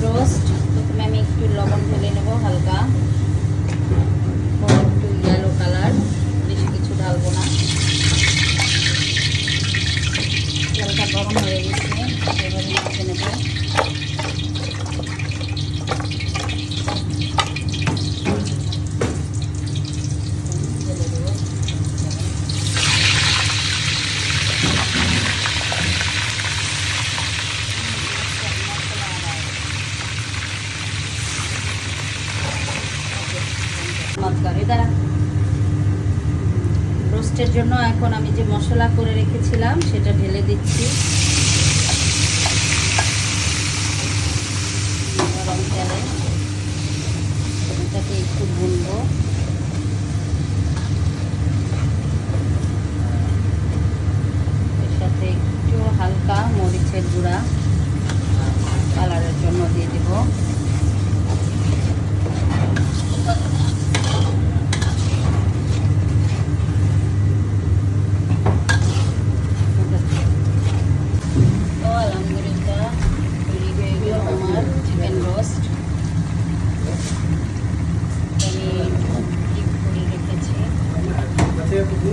Roast. প্রথমে আমি একটু লবণ ঢেলে নেব হালকা, একটু ইয়েলো কালার, বেশি কিছু ঢালবো না। হালকা গরম হয়ে গেছে, এবারে মেখে নেব। রোস্টের জন্য এখন আমি যে মশলা করে রেখেছিলাম সেটা ঢেলে দিচ্ছি গরম তেলে। এটাকে একটু ভুনবো। এর সাথে একটু হালকা মরিচের গুঁড়া কালারের জন্য দিয়ে দেবো।